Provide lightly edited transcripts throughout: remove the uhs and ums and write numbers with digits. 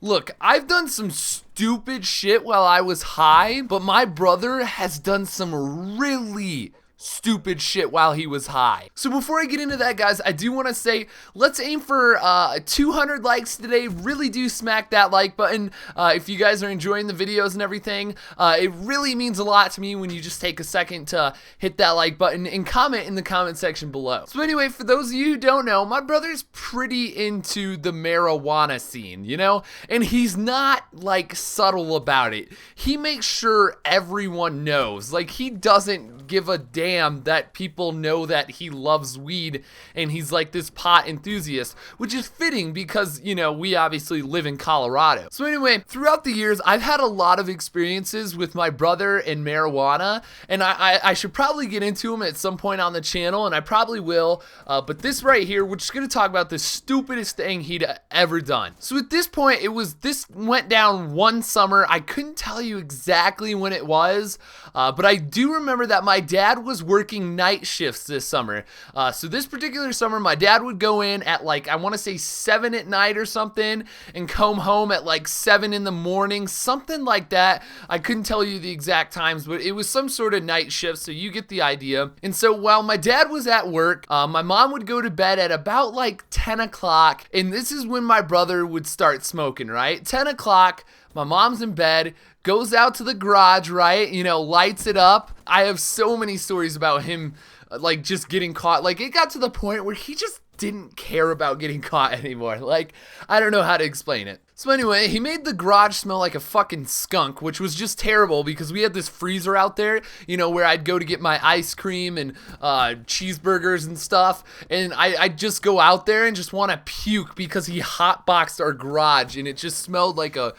Look, I've done some stupid shit while I was high, but my brother has done some really stupid shit while he was high. So before I get into that, guys, I do want to say let's aim for 200 likes today. Really do smack that like button if you guys are enjoying the videos and everything. It really means a lot to me when you just take a second to hit that like button and comment in the comment section below. So anyway, for those of you who don't know, my brother's pretty into the marijuana scene, you know? And he's not like subtle about it. He makes sure everyone knows. Like, he doesn't give a damn that people know that he loves weed and he's like this pot enthusiast, which is fitting because, you know, we obviously live in Colorado. So anyway, throughout the years, I've had a lot of experiences with my brother and marijuana, and I should probably get into them at some point on the channel, and I probably will, but this right here, we're just going to talk about the stupidest thing he'd ever done. So at this point, this went down one summer. I couldn't tell you exactly when it was, but I do remember that my dad was working night shifts this summer. So this particular summer, my dad would go in at like, I want to say 7 at night or something, and come home at like 7 in the morning, something like that. I couldn't tell you the exact times, but it was some sort of night shift, so you get the idea. And so while my dad was at work, my mom would go to bed at about like 10 o'clock, and this is when my brother would start smoking, right? 10 o'clock, my mom's in bed, goes out to the garage, right? You know, lights it up. I have so many stories about him, like, just getting caught. Like, it got to the point where he just didn't care about getting caught anymore. Like, I don't know how to explain it. So anyway, he made the garage smell like a fucking skunk, which was just terrible because we had this freezer out there, you know, where I'd go to get my ice cream and cheeseburgers and stuff, and I'd just go out there and just want to puke because he hotboxed our garage and it just smelled like a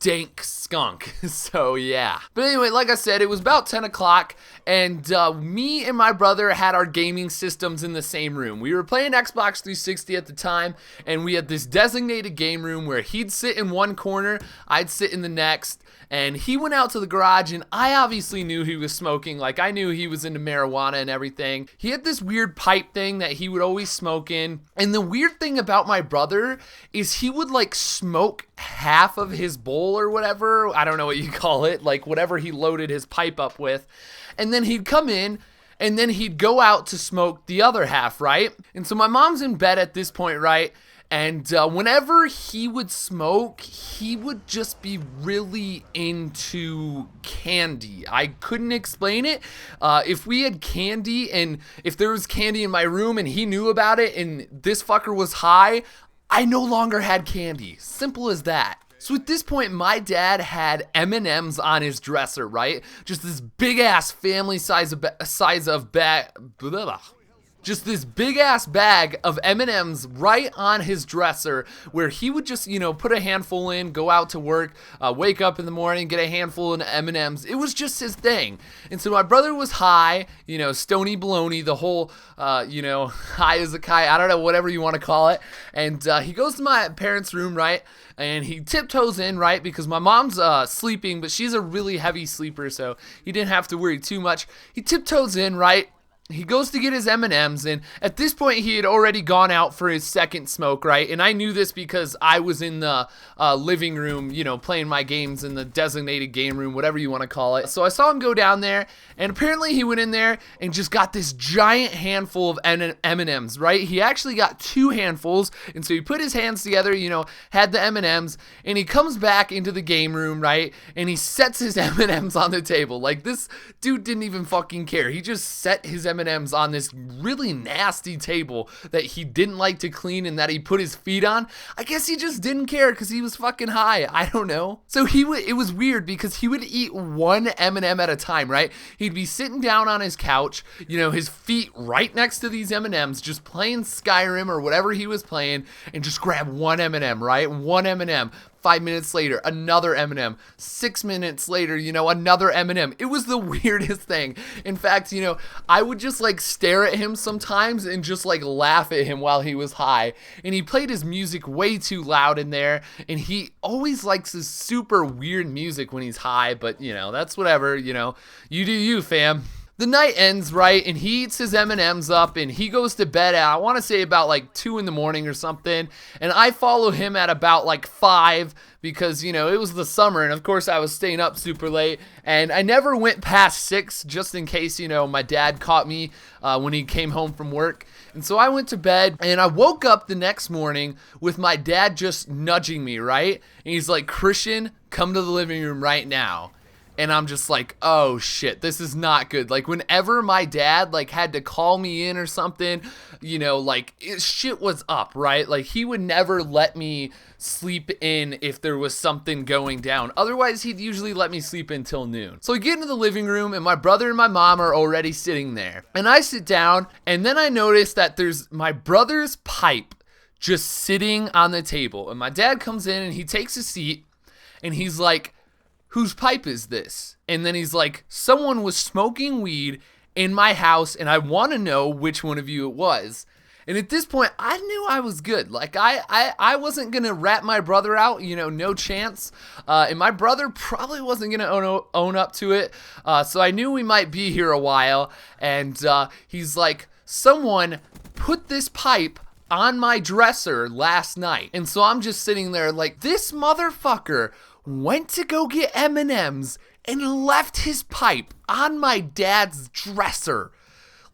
dank skunk. So yeah. But anyway, like I said, it was about 10 o'clock, and me and my brother had our gaming systems in the same room. We were playing Xbox 360 at the time, and we had this designated game room where he'd sit in one corner, I'd sit in the next, and he went out to the garage, and I obviously knew he was smoking. Like, I knew he was into marijuana and everything. He had this weird pipe thing that he would always smoke in, and the weird thing about my brother is he would like smoke half of his bowl or whatever, I don't know what you call it, like whatever he loaded his pipe up with, and then he'd come in and then he'd go out to smoke the other half, right? And so my mom's in bed at this point, right? And whenever he would smoke, he would just be really into candy. I couldn't explain it. If we had candy, and if there was candy in my room and he knew about it and this fucker was high, I no longer had candy. Simple as that. So at this point, my dad had M&Ms on his dresser, right? Just this big ass family size of bag. Just this big ass bag of M&Ms right on his dresser, where he would just, you know, put a handful in, go out to work, wake up in the morning, get a handful of M&Ms. It was just his thing. And so my brother was high, you know, stony baloney, the whole, you know, high as a kite, I don't know, whatever you want to call it. And he goes to my parents' room, right? And he tiptoes in, right? Because my mom's sleeping, but she's a really heavy sleeper, so he didn't have to worry too much. He tiptoes in, right? He goes to get his M&Ms, and at this point he had already gone out for his second smoke, right? And I knew this because I was in the living room, you know, playing my games in the designated game room, whatever you want to call it. So I saw him go down there, and apparently he went in there and just got this giant handful of M&Ms, right? He actually got 2 handfuls, and so he put his hands together, you know, had the M&Ms, and he comes back into the game room, right? And he sets his M&Ms on the table. Like, this dude didn't even fucking care. He just set his M&Ms on this really nasty table that he didn't like to clean and that he put his feet on. I guess he just didn't care because he was fucking high. I don't know. So it was weird because he would eat one M&M at a time, right? He'd be sitting down on his couch, you know, his feet right next to these M&Ms, just playing Skyrim or whatever he was playing, and just grab one M&M, right? One M&M. 5 minutes later, another M&M. 6 minutes later, you know, another M&M. It was the weirdest thing. In fact, you know, I would just like stare at him sometimes and just like laugh at him while he was high. And he played his music way too loud in there. And he always likes this super weird music when he's high, but you know, that's whatever, you know. You do you, fam. the night ends, right, and he eats his M&Ms up, and he goes to bed at, I want to say about like 2 in the morning or something, and I follow him at about like 5, because, you know, it was the summer, and of course I was staying up super late, and I never went past 6, just in case, you know, my dad caught me when he came home from work. And so I went to bed, and I woke up the next morning with my dad just nudging me, right? And he's like, Christian, come to the living room right now. And I'm just like, oh shit, this is not good. Like, whenever my dad like had to call me in or something, you know, like shit was up, right? Like, he would never let me sleep in if there was something going down. Otherwise, he'd usually let me sleep until noon. So I get into the living room, and my brother and my mom are already sitting there. And I sit down, and then I notice that there's my brother's pipe just sitting on the table. And my dad comes in, and he takes a seat, and he's like, whose pipe is this? And then he's like, someone was smoking weed in my house, and I want to know which one of you it was. And at this point, I knew I was good. Like, I wasn't going to rat my brother out, you know, no chance. And my brother probably wasn't going to own up to it. So I knew we might be here a while. And he's like, someone put this pipe on my dresser last night. And so I'm just sitting there like, this motherfucker went to go get M&Ms and left his pipe on my dad's dresser.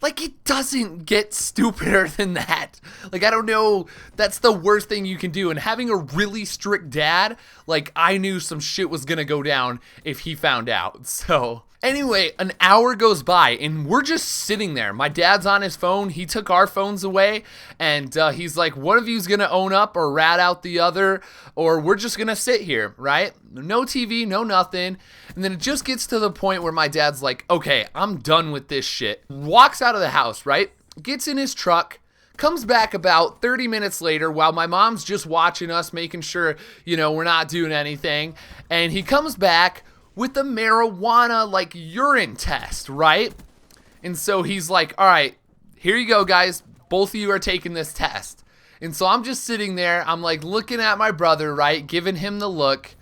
Like, it doesn't get stupider than that. Like, I don't know, that's the worst thing you can do. And having a really strict dad, like, I knew some shit was gonna go down if he found out. So anyway, an hour goes by, and we're just sitting there. My dad's on his phone. He took our phones away, and he's like, one of you's gonna own up or rat out the other, or we're just gonna sit here, right? No TV, no nothing. And then it just gets to the point where my dad's like, okay, I'm done with this shit. Walks out of the house, right? Gets in his truck, comes back about 30 minutes later while my mom's just watching us, making sure, you know, we're not doing anything. And he comes back with the marijuana, like, urine test, right? And so he's like, all right, here you go, guys. Both of you are taking this test. And so I'm just sitting there. I'm like looking at my brother, right? Giving him the look.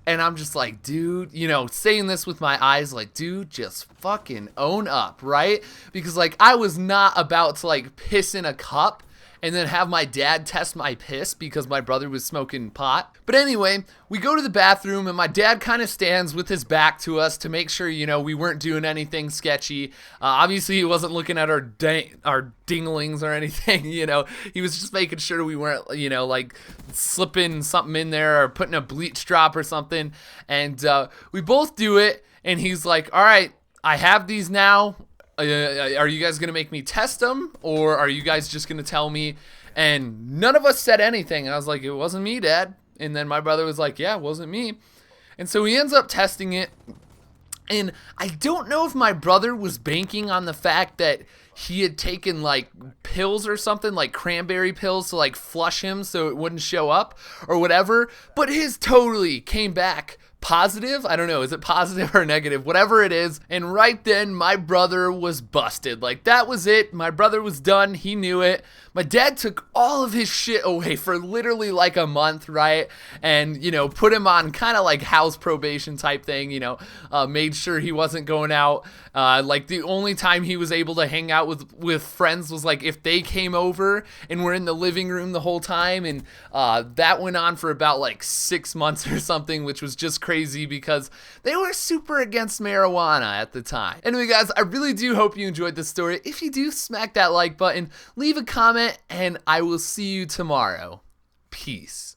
And I'm just like, dude, you know, saying this with my eyes, like, dude, just fucking own up, right? Because, like, I was not about to, like, piss in a cup and then have my dad test my piss because my brother was smoking pot. But anyway, we go to the bathroom, and my dad kind of stands with his back to us to make sure, you know, we weren't doing anything sketchy. Obviously, he wasn't looking at our dinglings or anything, you know. He was just making sure we weren't, you know, like, slipping something in there or putting a bleach drop or something. And we both do it, and he's like, all right, I have these now. Are you guys going to make me test them, or are you guys just going to tell me? And none of us said anything. And I was like, it wasn't me, Dad. And then my brother was like, yeah, it wasn't me. And so he ends up testing it. And I don't know if my brother was banking on the fact that he had taken like pills or something, like cranberry pills to like flush him so it wouldn't show up or whatever. But his totally came back positive. I don't know, is it positive or negative? Whatever it is. And right then, my brother was busted. Like, that was it. My brother was done. He knew it. My dad took all of his shit away for literally like a month, right? And, you know, put him on kind of like house probation type thing, you know, made sure he wasn't going out. Like, the only time he was able to hang out with friends was like if they came over and were in the living room the whole time. And that went on for about like 6 months or something, which was just crazy because they were super against marijuana at the time. Anyway, guys, I really do hope you enjoyed this story. If you do, smack that like button, leave a comment, and I will see you tomorrow. Peace.